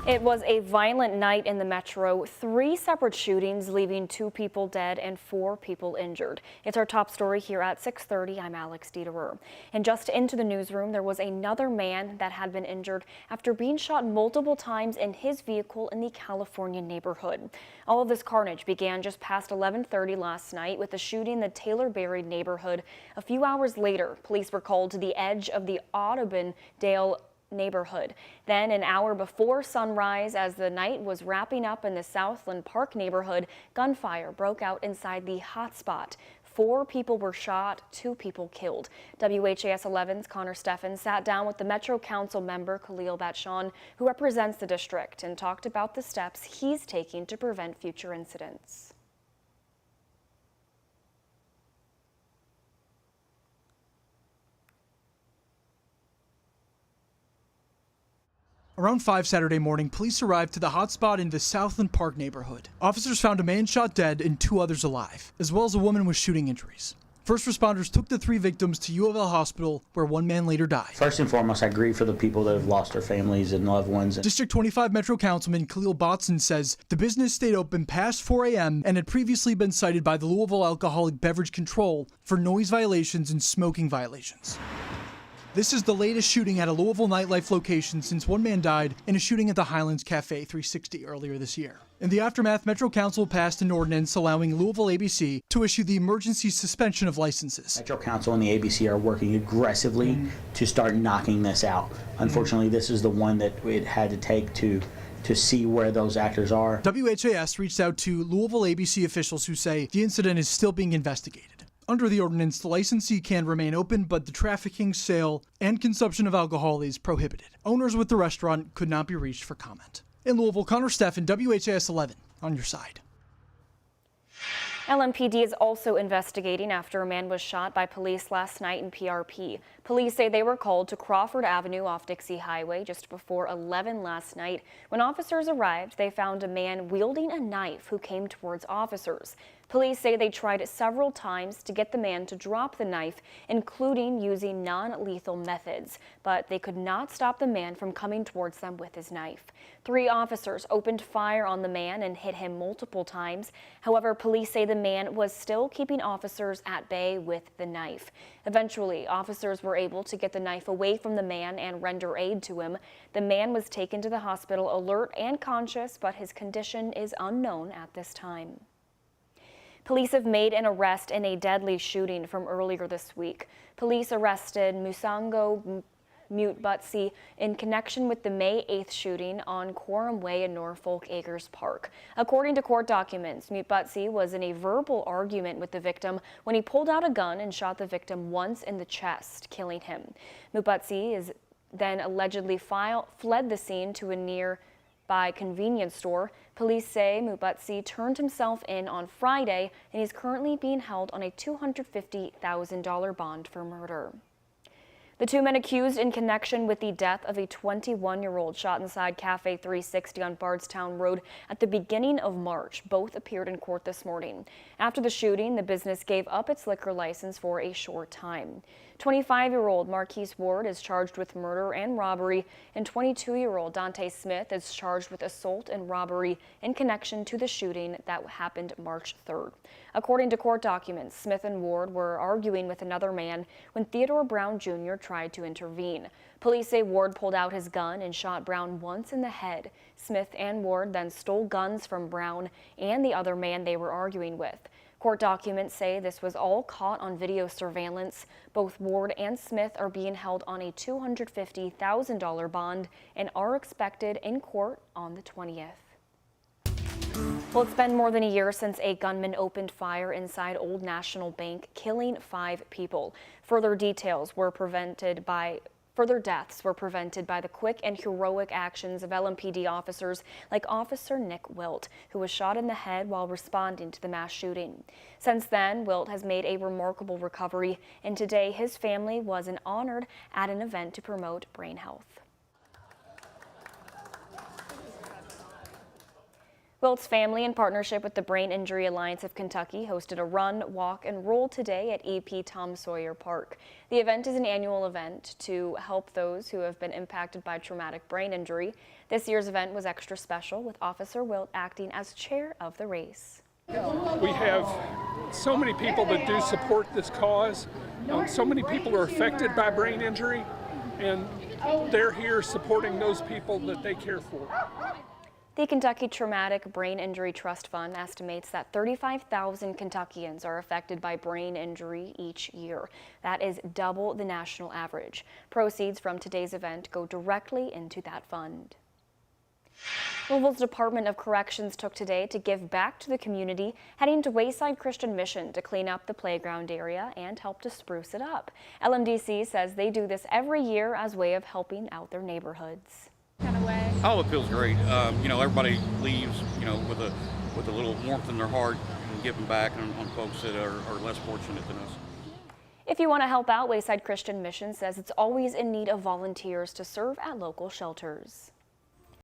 It was a violent night in the metro. 3 separate shootings, leaving 2 people dead and 4 people injured. It's our top story here at 6:30. I'm Alex Dieterer. And just into the newsroom, there was another man that had been injured after being shot multiple times in his vehicle in the California neighborhood. All of this carnage began just past 11:30 last night with a shooting in the Taylor-Berry neighborhood. A few hours later, police were called to the edge of the Audubon-Dale neighborhood. Then an hour before sunrise, as the night was wrapping up in the Southland Park neighborhood, gunfire broke out inside the hotspot. 4 people were shot, 2 people killed. WHAS11's Connor Steffen sat down with the Metro Council member Khalil Batshon, who represents the district, and talked about the steps he's taking to prevent future incidents. Around 5 Saturday morning, police arrived to the hotspot in the Southland Park neighborhood. Officers found a man shot dead and 2 others alive, as well as a woman with shooting injuries. First responders took the 3 victims to U of L Hospital, where 1 man later died. First and foremost, I grieve for the people that have lost their families and loved ones. District 25 Metro Councilman Khalil Batshon says the business stayed open past 4 a.m. and had previously been cited by the Louisville Alcoholic Beverage Control for noise violations and smoking violations. This is the latest shooting at a Louisville nightlife location since 1 man died in a shooting at the Highlands Cafe 360 earlier this year. In the aftermath, Metro Council passed an ordinance allowing Louisville ABC to issue the emergency suspension of licenses. Metro Council and the ABC are working aggressively to start knocking this out. Unfortunately, this is the one that it had to take to see where those actors are. WHAS reached out to Louisville ABC officials who say the incident is still being investigated. Under the ordinance, the licensee can remain open, but the trafficking, sale, and consumption of alcohol is prohibited. Owners with the restaurant could not be reached for comment. In Louisville, Connor Steffen, WHAS 11, on your side. LMPD is also investigating after a man was shot by police last night in PRP. Police say they were called to Crawford Avenue off Dixie Highway just before 11 last night. When officers arrived, they found a man wielding a knife who came towards officers. Police say they tried several times to get the man to drop the knife, including using non-lethal methods, but they could not stop the man from coming towards them with his knife. 3 officers opened fire on the man and hit him multiple times. However, police say the man was still keeping officers at bay with the knife. Eventually, officers were able to get the knife away from the man and render aid to him. The man was taken to the hospital alert and conscious, but his condition is unknown at this time. Police have made an arrest in a deadly shooting from earlier this week. Police arrested Musango Mutbatsi in connection with the May 8th shooting on Quorum Way in Norfolk Acres Park. According to court documents, Mutbatsi was in a verbal argument with the victim when he pulled out a gun and shot the victim once in the chest, killing him. Mutbatsi is then allegedly fled the scene to a nearby convenience store. Police say Mutbatsi turned himself in on Friday and is currently being held on a $250,000 bond for murder. The 2 men accused in connection with the death of a 21-year-old shot inside Cafe 360 on Bardstown Road at the beginning of March both appeared in court this morning. After the shooting, the business gave up its liquor license for a short time. 25-year-old Marquise Ward is charged with murder and robbery, and 22-year-old Dante Smith is charged with assault and robbery in connection to the shooting that happened March 3rd. According to court documents, Smith and Ward were arguing with another man when Theodore Brown Jr. tried to intervene. Police say Ward pulled out his gun and shot Brown once in the head. Smith and Ward then stole guns from Brown and the other man they were arguing with. Court documents say this was all caught on video surveillance. Both Ward and Smith are being held on a $250,000 bond and are expected in court on the 20th. Well, it's been more than a year since a gunman opened fire inside Old National Bank, killing 5 people. Further deaths were prevented by the quick and heroic actions of LMPD officers like Officer Nick Wilt, who was shot in the head while responding to the mass shooting. Since then, Wilt has made a remarkable recovery, and today his family was honored at an event to promote brain health. Wilt's family, in partnership with the Brain Injury Alliance of Kentucky, hosted a run, walk, and roll today at EP Tom Sawyer Park. The event is an annual event to help those who have been impacted by traumatic brain injury. This year's event was extra special, with Officer Wilt acting as chair of the race. We have so many people that do support this cause. So many people are affected by brain injury, and they're here supporting those people that they care for. The Kentucky Traumatic Brain Injury Trust Fund estimates that 35,000 Kentuckians are affected by brain injury each year. That is double the national average. Proceeds from today's event go directly into that fund. Louisville's Department of Corrections took today to give back to the community, heading to Wayside Christian Mission to clean up the playground area and help to spruce it up. LMDC says they do this every year as a way of helping out their neighborhoods. Oh, it feels great. Everybody leaves, with a little warmth in their heart and giving back on folks that are less fortunate than us. If you want to help out, Wayside Christian Mission says it's always in need of volunteers to serve at local shelters.